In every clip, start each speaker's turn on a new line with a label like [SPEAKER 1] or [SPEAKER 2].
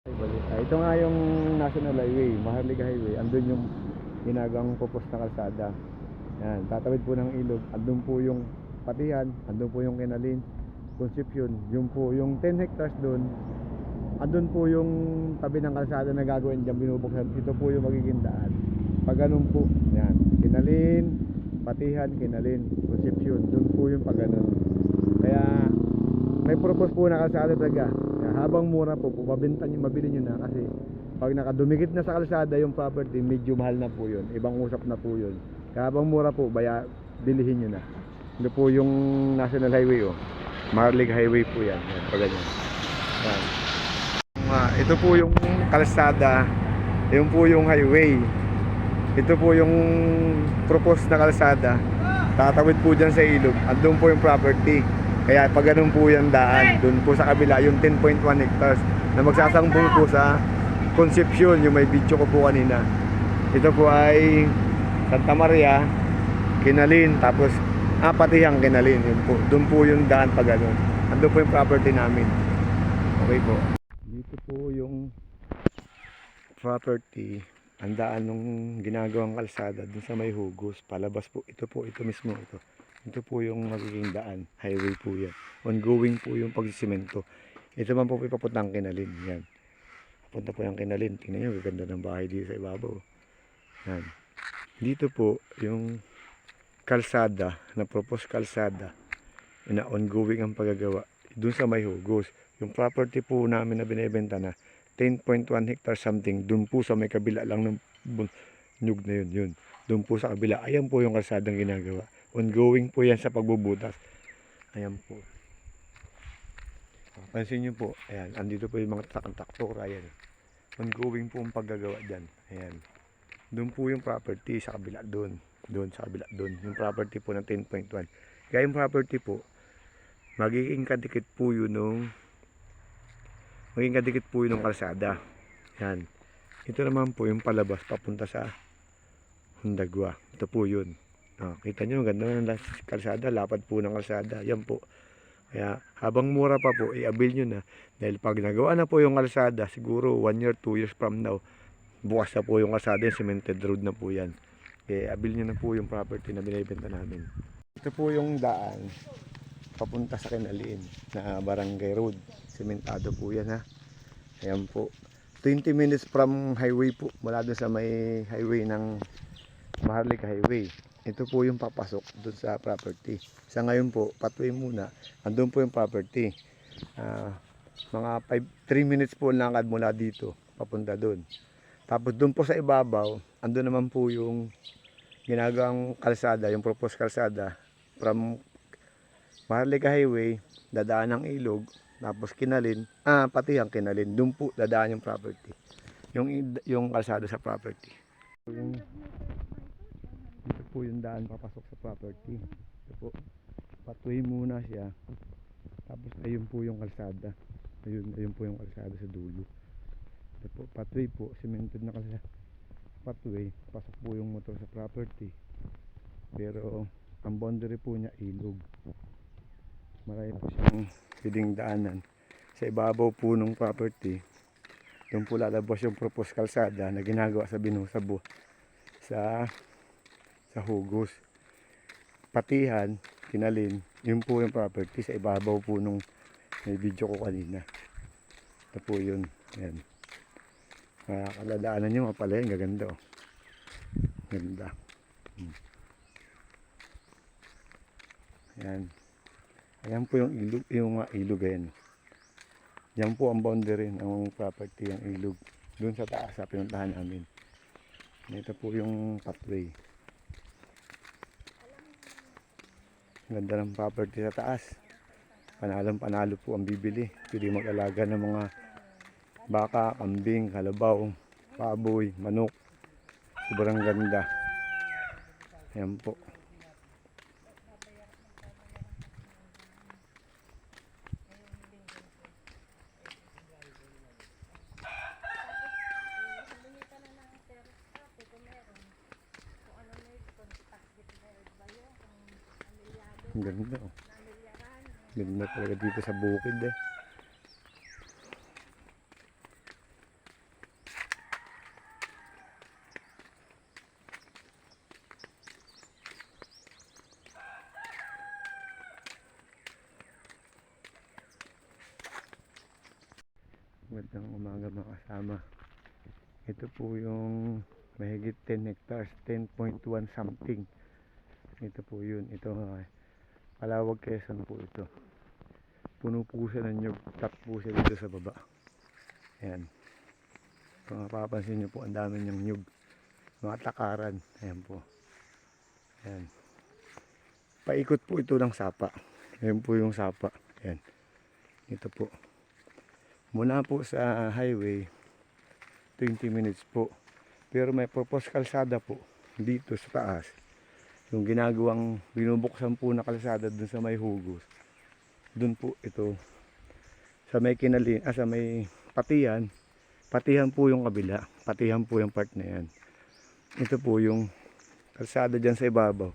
[SPEAKER 1] Ito nga yung National Highway, Maharlika Highway. Andun yung ginagawang pupos na kalsada. Yan, tatawid po ng ilog. Andun po yung Patihan, andun po yung Kinalin, Concepcion. Yung po yung 10 hectares doon. Andun po yung tabi ng kalsada na gagawin diyan, binubuksan. Ito po yung magiging daan. Pag ganun po, yan, Kinalin, Patihan, Kinalin, Concepcion. Doon po yung pag ganun. Kaya may purpose po na kalsada talaga. Habang mura po, mabenta nyo, mabili nyo na kasi pag nakadumikit na sa kalsada yung property, medyo mahal na po yun, ibang usap na po yun. Kaya habang mura po, bilihin nyo na. Ito po yung National Highway, oh. Maharlika Highway po yan, yan pag ganyan. Yan. Ito po yung kalsada, yun po yung highway. Ito po yung proposed na kalsada, tatawid po dyan sa ilog, andun po yung property. Kaya pag ganun po yung daan, dun po sa kabila yung 10.1 hectares na magsasangbong po sa Concepcion, yung may video ko po kanina. Ito po ay Santa Maria, Kinalin, tapos Patihang, Kinalin. Yun po. Dun po yung daan pag ganun. Andun po yung property namin. Okay po. Dito po yung property, ang daan nung ginagawang kalsada dun sa may Hugos, palabas po. Ito mismo ito. Ito po yung magiging daan, highway po yan. Ongoing po yung pagsisimento. Ito man po papuntang Kinalin, yan. Papunta po yung Kinalin. Tingnan nyo, ganda ng bahay dito sa ibabaw. Yan. Dito po yung kalsada, na propose kalsada, na ongoing ang paggagawa. Doon sa may Hugos, yung property po namin na binebenta na 10.1 hectares something, doon po sa may kabila lang ng nyug na yun. Doon po sa kabila, ayan po yung kalsadang ginagawa. Ongoing po yan sa pagbubutas. Ayan po. Pansin nyo po, ayan, andito po yung mga traktora, ayan. Ongoing po ang paggagawa dyan. Ayan. Doon po yung property sa kabila, doon. Doon sa kabila, doon. Yung property po ng 10.1. Kaya yung property po, magiging kadikit po yun nung kalsada. Yan. Ito naman po yung palabas papunta sa Hundagwa. Ito po yun. Kita nyo, ganda ng kalsada, lapad po ng kalsada. Yan po. Kaya habang mura pa po, i-avail nyo na. Dahil pag nagawa na po yung kalsada, siguro 1 year, 2 years from now, bukas na po yung kalsada, yung cemented road na po yan. Kaya avail nyo na po yung property na binibenta namin. Ito po yung daan papunta sa Kinalin na Barangay Road. Sementado po yan, ha. Ayan po. 20 minutes from highway po. Mula doon sa may highway ng Maharlika Highway. Ito po yung papasok doon sa property. Sa ngayon po, pathway muna. Andun po yung property. Mga 3 minutes po lakad mula dito. Papunta doon. Tapos doon po sa ibabaw, andun naman po yung ginagawang kalsada, yung proposed kalsada from Maharlika Highway, dadaan ng ilog, tapos Kinalin, Patihang, Kinalin, doon po dadaan yung property. Yung kalsada sa property. Dito po yung daan papasok sa property. Ito po, pathway muna siya. Tapos ayun po yung kalsada. Ayun po yung kalsada sa dulo. Ito po, pathway po, cemented na kalsada. Pathway, pasok po yung motor sa property. Pero ang boundary po niya ilog. Marami po siyang pwedeng daanan. Sa ibabaw po ng property, doon po lalabas yung proposed kalsada na ginagawa sa Binusabo sa Hugos. Patihan, Kinalin, yun po yung property sa ibabaw po nung may video ko kanina. Ito po yun. Ayan. Kaladaanan nyo nga pala yun, gaganda, oh. Ganda. Ayan. Ayan po yung ilog ayan. Yan po ang boundary ng property, ang ilog. Doon sa taas sa pinuntahan namin. Ito po yung pathway. Ganda ng property sa taas. Panalo po ang bibili. Pwede mag-alaga ng mga baka, kambing, kalabaw, baboy, manok. Sobrang ganda. Ayan po. Ganda, oh. Ganda talaga dito sa bukid, eh. Magandang umaga mga kasama. Ito po yung mahigit 10 hectares, 10.1 something. Ito po yun. Ito Calawag, Quezon po ito. Puno po siya ng nyug. Tap po siya dito sa baba. Ayan. Kung mapapansin nyo po, ang dami niyang nyug. Mga takaran. Ayan po. Ayan. Paikot po ito ng sapa. Ayan po yung sapa. Ayan. Ito po. Mula po sa highway, 20 minutes po. Pero may purpose kalsada po dito sa taas. Yung ginagawang binubuksan po na kalsada dun sa may hugos. Dun po ito. Sa may kinalin, sa may patihan. Patihan po yung kabila. Patihan po yung part na yan. Ito po yung kalsada dyan sa ibabaw.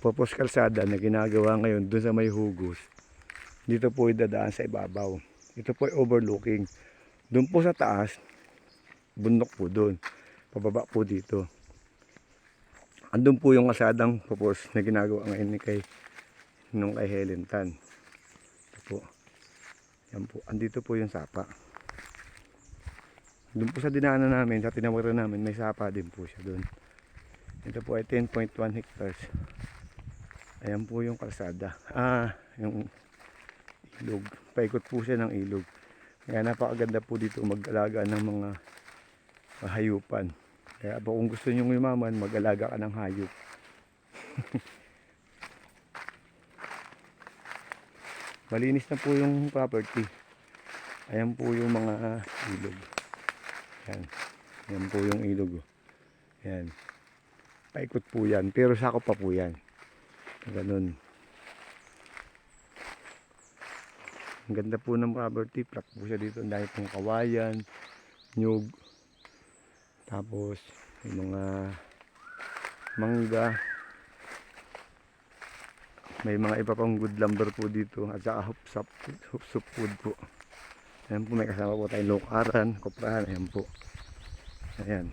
[SPEAKER 1] Purpose kalsada na ginagawa ngayon dun sa may hugos. Dito po idadaan sa ibabaw. Ito po ay overlooking. Doon po sa taas, bundok po doon. Pababa po dito. Andun po yung kasadang purpose na ginagawa ngayon ni kay Helen Tan. Ito po. Yan po. Andito po yung sapa. Doon po sa dinaanan namin, sa tinawaran namin, may sapa din po siya doon. Ito po ay 10.1 hectares. Ayan po yung kalsada. Yung ilog. Paikot po siya ng ilog. Kaya napakaganda po dito mag-alaga ng mga hayupan. Kaya po kung gusto nyo yumaman, mag-alaga ka ng hayop. Malinis na po yung property. Ayan po yung mga ilog. Ayan. Ayan po yung ilog. Ayan. Paikot po yan. Pero sakop pa po yan. Ganun. Ang ganda po ng property. Flat po siya dito. Ang dahil pong kawayan, nyug, tapos yung mga mangga. May mga iba pang good lumber po dito. At saka hupsop food po. Ayan po, may kasama po tayong lokaran, koprahan. Ayan po. Ayan.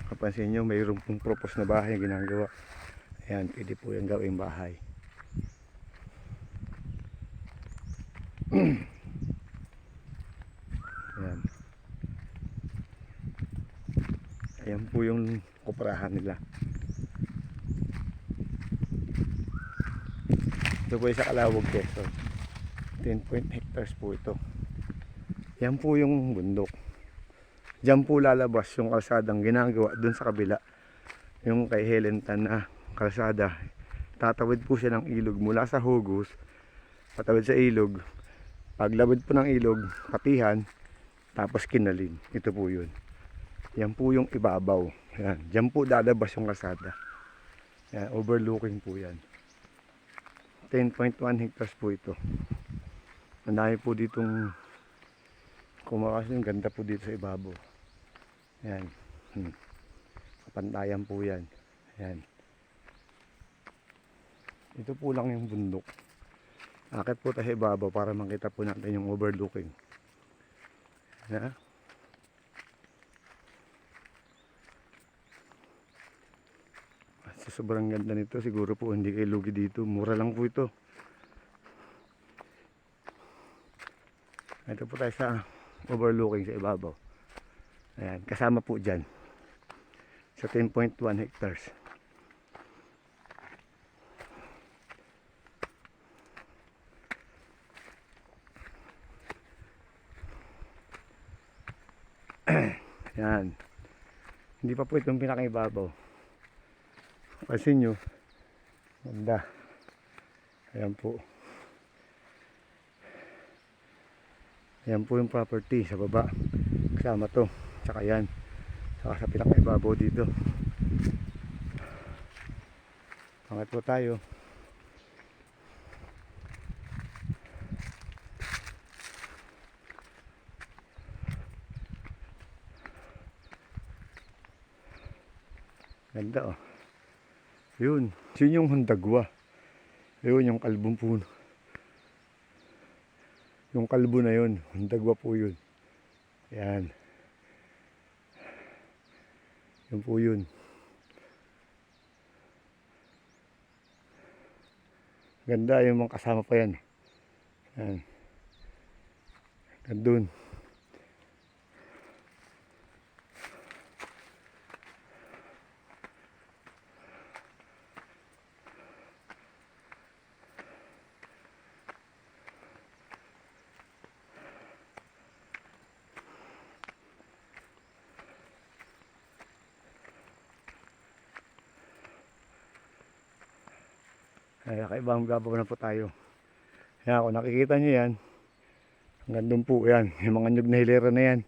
[SPEAKER 1] Kapansin nyo, mayroon pong propose na bahay na ginagawa. Ayan, pwede po yung gawing bahay. Ayan. Ayan po yung koprahan nila. Ito po yung sa Calawag, Quezon. 10 hectares po ito. Yan po yung bundok. Diyan po lalabas yung kalsadang ginagawa dun sa kabila. Yung kay Helen Tan na kalsada. Tatawid po siya ng ilog mula sa hugos. Patawid sa ilog. Paglabad po ng ilog, patihan, tapos kinalin. Ito po yun. Yan po yung ibabaw. Yan. Diyan po lalabas yung kalsada. Yan, overlooking po yan. 10.1 hectares po ito. Ang dami po ditong kumakasin. Ganda po dito sa ibabaw. Yan. Kapantayan po yan. Yan. Ito po lang yung bundok. Akit po tayo sa ibabaw para makita po natin yung overlooking. Yan. Sa sobrang ganda nito, siguro po hindi kayo lugi dito. Mura lang po ito. Ito po tayo sa overlooking sa ibabaw. Ayan, kasama po dyan. Sa 10.1 hectares. Ayan. Hindi pa po itong pinakaibabaw. Pansin nyo. Ganda. Ayan po. Ayan po yung property sa baba. Kasama to. Tsaka yan. Saka sa pinakaibabaw dito. Pangat po tayo. Ganda oh. Yun. Yun yung Hundagwa. Yun yung kalbong puno. Yung kalbo na yun. Hundagwa po yun. Yan. Yun po yun. Ganda yung mga kasama pa yan. Yan. Nandun. Ay, kakaibang gabaw na po tayo. Yan, kung nakikita nyo yan, hanggang doon po yan. Yung mga nyug na hilera na yan,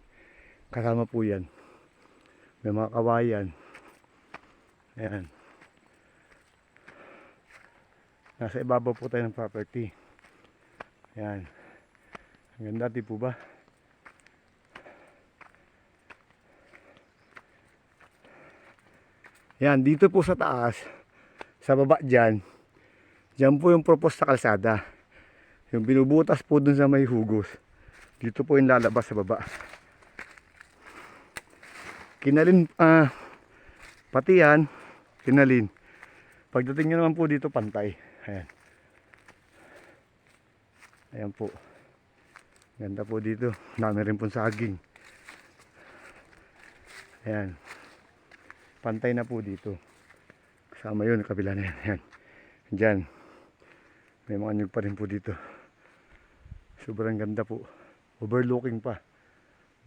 [SPEAKER 1] kasama po yan. May mga kawayan. Ayan. Nasa ibabaw po tayo ng property. Ayan. Ang ganda, di po ba? Yan, dito po sa taas, sa baba dyan, dyan po yung propose na kalsada. Yung binubutas po dun sa may hugos. Dito po yung lalabas sa baba. Kinalin, pati yan, kinalin. Pagdating nyo naman po dito, pantay. Ayan. Ayan po. Ganda po dito. Dami rin pong saging. Ayan. Pantay na po dito. Kasama yun, kabila na yan. Ayan. Diyan. May mga nyug pa rin po dito. Sobrang ganda po. Overlooking pa.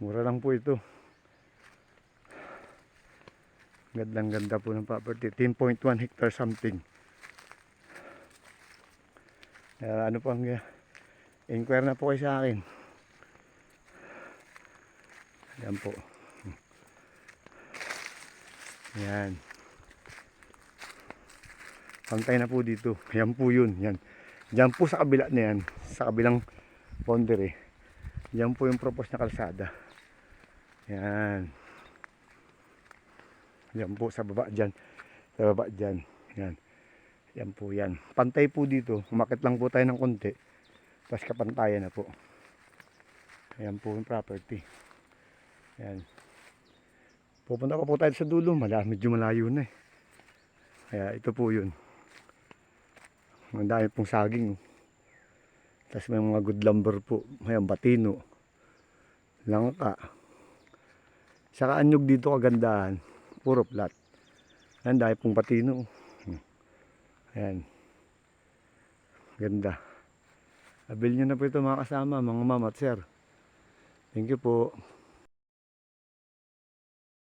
[SPEAKER 1] Mura lang po ito. Gandang ganda po ng property. 10.1 hectare something. Ano pang inquire na po kayo sa akin. Ayan po. Ayan. Pantay na po dito. Ayan po yun. Yan. Diyan po sa kabila na yan. Sa kabilang boundary. Yan po yung propose na kalsada. Yan. Yan po sa baba dyan. Sa baba dyan. Yan. Yan po yan. Pantay po dito. Umakit lang po tayo ng konti. Tapos kapantayan na po. Yan po yung property. Yan. Pupunta pa po tayo sa dulo. Medyo malayo na eh. Kaya ito po yun. Ang dami pong saging. Tapos may mga good lumber po. May batino. Langka. Saka anyog dito kagandahan. Puro flat. Ang dami pong batino. Ayan. Ganda. Abil nyo na po ito mga kasama, mga ma'am at sir. Thank you po.